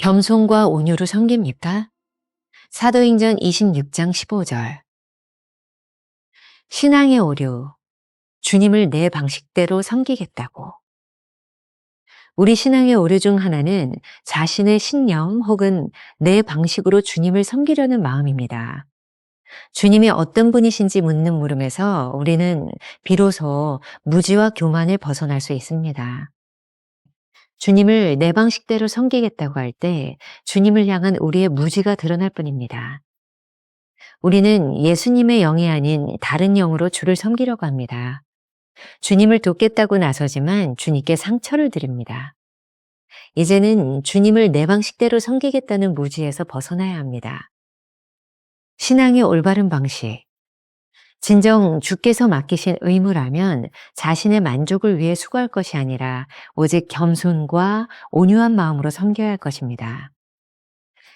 겸손과 온유로 섬깁니까? 사도행전 26장 15절. 신앙의 오류, 주님을 내 방식대로 섬기겠다고. 우리 신앙의 오류 중 하나는 자신의 신념 혹은 내 방식으로 주님을 섬기려는 마음입니다. 주님이 어떤 분이신지 묻는 물음에서 우리는 비로소 무지와 교만을 벗어날 수 있습니다. 주님을 내 방식대로 섬기겠다고 할 때 주님을 향한 우리의 무지가 드러날 뿐입니다. 우리는 예수님의 영이 아닌 다른 영으로 주를 섬기려고 합니다. 주님을 돕겠다고 나서지만 주님께 상처를 드립니다. 이제는 주님을 내 방식대로 섬기겠다는 무지에서 벗어나야 합니다. 신앙의 올바른 방식. 진정 주께서 맡기신 의무라면 자신의 만족을 위해 수고할 것이 아니라 오직 겸손과 온유한 마음으로 섬겨야 할 것입니다.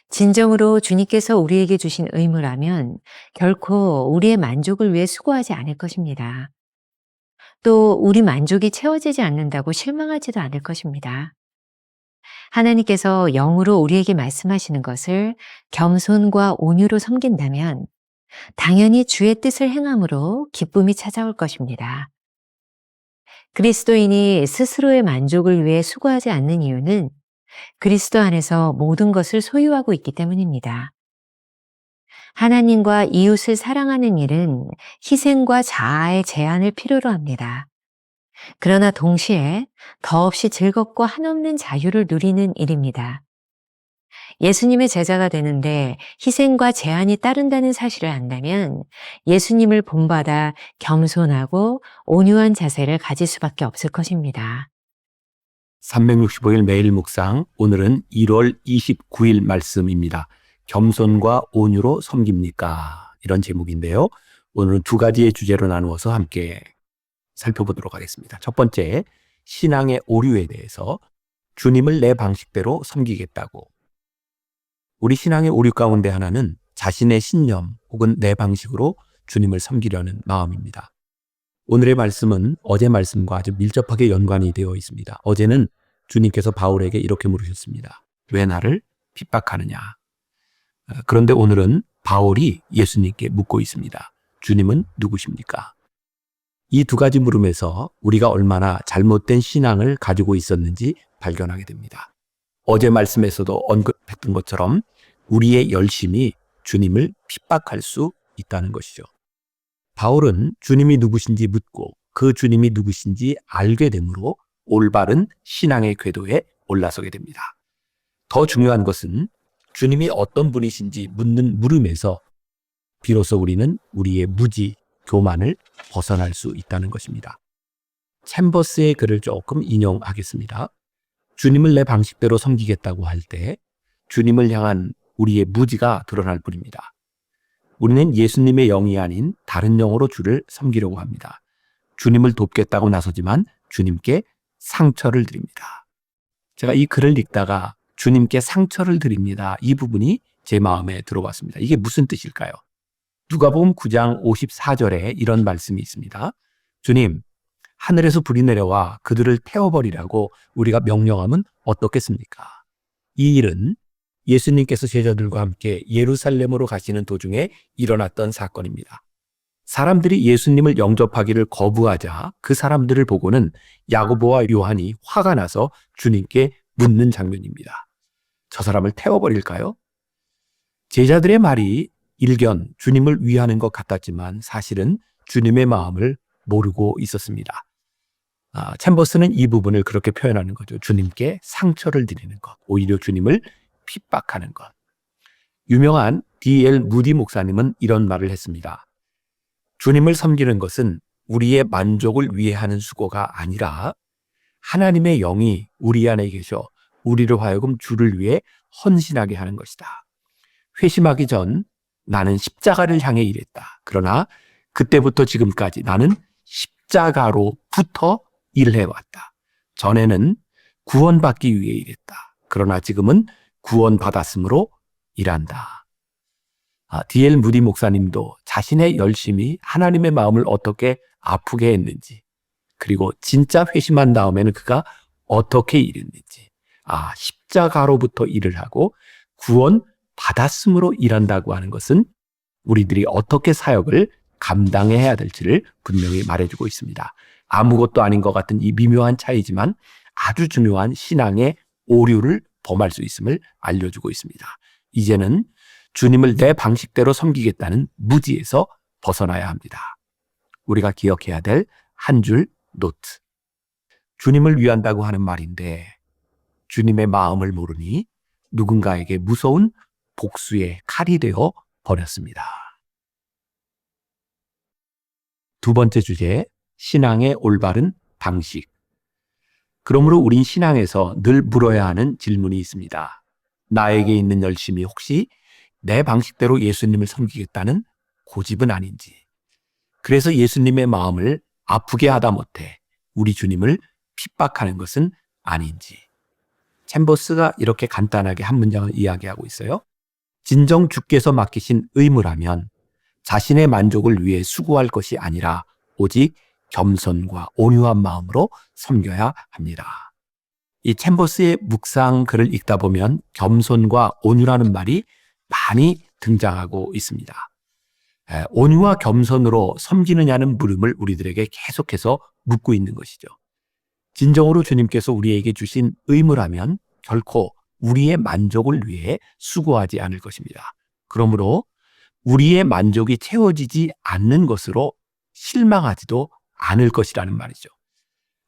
진정으로 주님께서 우리에게 주신 의무라면 결코 우리의 만족을 위해 수고하지 않을 것입니다. 또 우리 만족이 채워지지 않는다고 실망하지도 않을 것입니다. 하나님께서 영으로 우리에게 말씀하시는 것을 겸손과 온유로 섬긴다면 당연히 주의 뜻을 행함으로 기쁨이 찾아올 것입니다. 그리스도인이 스스로의 만족을 위해 수고하지 않는 이유는 그리스도 안에서 모든 것을 소유하고 있기 때문입니다. 하나님과 이웃을 사랑하는 일은 희생과 자아의 제한을 필요로 합니다. 그러나 동시에 더없이 즐겁고 한없는 자유를 누리는 일입니다. 예수님의 제자가 되는데 희생과 제한이 따른다는 사실을 안다면 예수님을 본받아 겸손하고 온유한 자세를 가질 수밖에 없을 것입니다. 365일 매일 묵상, 오늘은 1월 29일 말씀입니다. 겸손과 온유로 섬깁니까? 이런 제목인데요. 오늘은 두 가지의 주제로 나누어서 함께 살펴보도록 하겠습니다. 첫 번째, 신앙의 오류에 대해서 주님을 내 방식대로 섬기겠다고. 우리 신앙의 오류 가운데 하나는 자신의 신념 혹은 내 방식으로 주님을 섬기려는 마음입니다. 오늘의 말씀은 어제 말씀과 아주 밀접하게 연관이 되어 있습니다. 어제는 주님께서 바울에게 이렇게 물으셨습니다. 왜 나를 핍박하느냐? 그런데 오늘은 바울이 예수님께 묻고 있습니다. 주님은 누구십니까? 이 두 가지 물음에서 우리가 얼마나 잘못된 신앙을 가지고 있었는지 발견하게 됩니다. 어제 말씀에서도 언급했던 것처럼 우리의 열심이 주님을 핍박할 수 있다는 것이죠. 바울은 주님이 누구신지 묻고 그 주님이 누구신지 알게 되므로 올바른 신앙의 궤도에 올라서게 됩니다. 더 중요한 것은 주님이 어떤 분이신지 묻는 물음에서 비로소 우리는 우리의 무지, 교만을 벗어날 수 있다는 것입니다. 챔버스의 글을 조금 인용하겠습니다. 주님을 내 방식대로 섬기겠다고 할 때 주님을 향한 우리의 무지가 드러날 뿐입니다. 우리는 예수님의 영이 아닌 다른 영으로 주를 섬기려고 합니다. 주님을 돕겠다고 나서지만 주님께 상처를 드립니다. 제가 이 글을 읽다가 주님께 상처를 드립니다. 이 부분이 제 마음에 들어왔습니다. 이게 무슨 뜻일까요? 누가복음 9장 54절에 이런 말씀이 있습니다. 주님, 하늘에서 불이 내려와 그들을 태워버리라고 우리가 명령하면 어떻겠습니까? 이 일은 예수님께서 제자들과 함께 예루살렘으로 가시는 도중에 일어났던 사건입니다. 사람들이 예수님을 영접하기를 거부하자 그 사람들을 보고는 야고보와 요한이 화가 나서 주님께 묻는 장면입니다. 저 사람을 태워버릴까요? 제자들의 말이 일견 주님을 위하는 것 같았지만 사실은 주님의 마음을 모르고 있었습니다. 챔버스는 이 부분을 그렇게 표현하는 거죠. 주님께 상처를 드리는 것, 오히려 주님을 핍박하는 것. 유명한 D.L. 무디 목사님은 이런 말을 했습니다. 주님을 섬기는 것은 우리의 만족을 위해 하는 수고가 아니라 하나님의 영이 우리 안에 계셔 우리를 하여금 주를 위해 헌신하게 하는 것이다. 회심하기 전 나는 십자가를 향해 일했다. 그러나 그때부터 지금까지 나는 십자가로부터 일을 해왔다. 전에는 구원받기 위해 일했다. 그러나 지금은 구원받았으므로 일한다. D.L. 무디 목사님도 자신의 열심이 하나님의 마음을 어떻게 아프게 했는지, 그리고 진짜 회심한 다음에는 그가 어떻게 일했는지, 십자가로부터 일을 하고 구원 받았음으로 일한다고 하는 것은 우리들이 어떻게 사역을 감당해야 될지를 분명히 말해주고 있습니다. 아무것도 아닌 것 같은 이 미묘한 차이지만 아주 중요한 신앙의 오류를 범할 수 있음을 알려주고 있습니다. 이제는 주님을 내 방식대로 섬기겠다는 무지에서 벗어나야 합니다. 우리가 기억해야 될 한 줄 노트. 주님을 위한다고 하는 말인데 주님의 마음을 모르니 누군가에게 무서운 복수의 칼이 되어 버렸습니다. 두 번째 주제, 신앙의 올바른 방식. 그러므로 우린 신앙에서 늘 물어야 하는 질문이 있습니다. 나에게 있는 열심이 혹시 내 방식대로 예수님을 섬기겠다는 고집은 아닌지, 그래서 예수님의 마음을 아프게 하다 못해 우리 주님을 핍박하는 것은 아닌지. 챔버스가 이렇게 간단하게 한 문장을 이야기하고 있어요. 진정 주께서 맡기신 의무라면 자신의 만족을 위해 수고할 것이 아니라 오직 겸손과 온유한 마음으로 섬겨야 합니다. 이 챔버스의 묵상 글을 읽다 보면 겸손과 온유라는 말이 많이 등장하고 있습니다. 온유와 겸손으로 섬기느냐는 물음을 우리들에게 계속해서 묻고 있는 것이죠. 진정으로 주님께서 우리에게 주신 의무라면 결코 우리의 만족을 위해 수고하지 않을 것입니다. 그러므로 우리의 만족이 채워지지 않는 것으로 실망하지도 않을 것이라는 말이죠.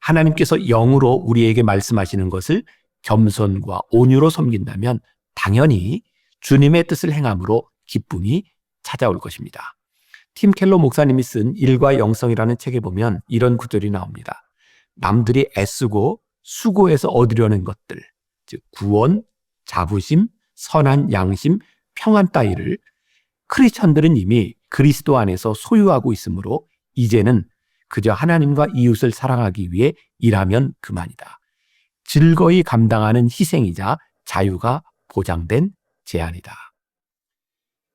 하나님께서 영으로 우리에게 말씀하시는 것을 겸손과 온유로 섬긴다면 당연히 주님의 뜻을 행함으로 기쁨이 찾아올 것입니다. 팀 켈러 목사님이 쓴 일과 영성이라는 책에 보면 이런 구절이 나옵니다. 남들이 애쓰고 수고해서 얻으려는 것들, 즉 구원, 자부심, 선한 양심, 평안 따위를 크리스천들은 이미 그리스도 안에서 소유하고 있으므로 이제는 그저 하나님과 이웃을 사랑하기 위해 일하면 그만이다. 즐거이 감당하는 희생이자 자유가 보장된 제안이다.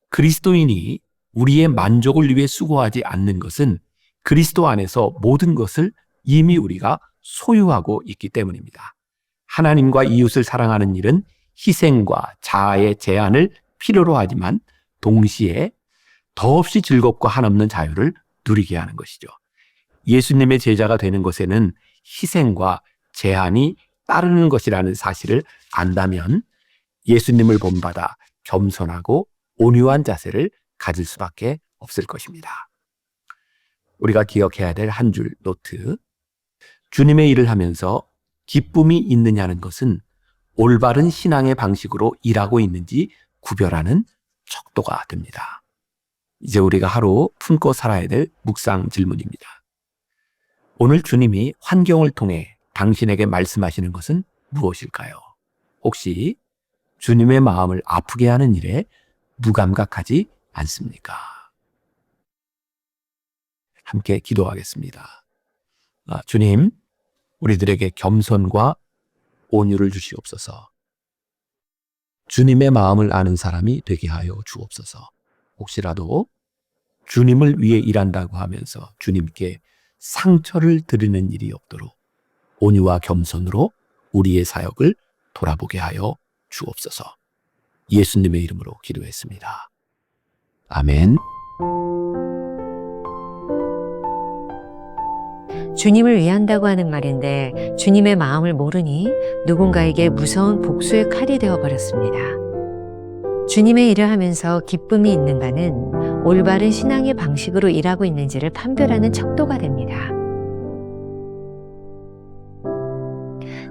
그리스도인이 우리의 만족을 위해 수고하지 않는 것은 그리스도 안에서 모든 것을 이미 우리가 소유하고 있기 때문입니다. 하나님과 이웃을 사랑하는 일은 희생과 자아의 제한을 필요로 하지만 동시에 더없이 즐겁고 한없는 자유를 누리게 하는 것이죠. 예수님의 제자가 되는 것에는 희생과 제한이 따르는 것이라는 사실을 안다면 예수님을 본받아 겸손하고 온유한 자세를 가질 수밖에 없을 것입니다. 우리가 기억해야 될 한 줄 노트. 주님의 일을 하면서 기쁨이 있느냐는 것은 올바른 신앙의 방식으로 일하고 있는지 구별하는 척도가 됩니다. 이제 우리가 하루 품고 살아야 될 묵상 질문입니다. 오늘 주님이 환경을 통해 당신에게 말씀하시는 것은 무엇일까요? 혹시 주님의 마음을 아프게 하는 일에 무감각하지 않습니까? 함께 기도하겠습니다. 주님, 우리들에게 겸손과 온유를 주시옵소서. 주님의 마음을 아는 사람이 되게 하여 주옵소서. 혹시라도 주님을 위해 일한다고 하면서 주님께 상처를 드리는 일이 없도록 온유와 겸손으로 우리의 사역을 돌아보게 하여 주옵소서. 예수님의 이름으로 기도했습니다. 아멘. 주님을 위한다고 하는 말인데 주님의 마음을 모르니 누군가에게 무서운 복수의 칼이 되어버렸습니다. 주님의 일을 하면서 기쁨이 있는가는 올바른 신앙의 방식으로 일하고 있는지를 판별하는 척도가 됩니다.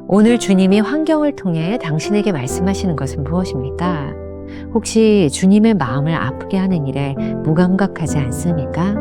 오늘 주님이 환경을 통해 당신에게 말씀하시는 것은 무엇입니까? 혹시 주님의 마음을 아프게 하는 일에 무감각하지 않습니까?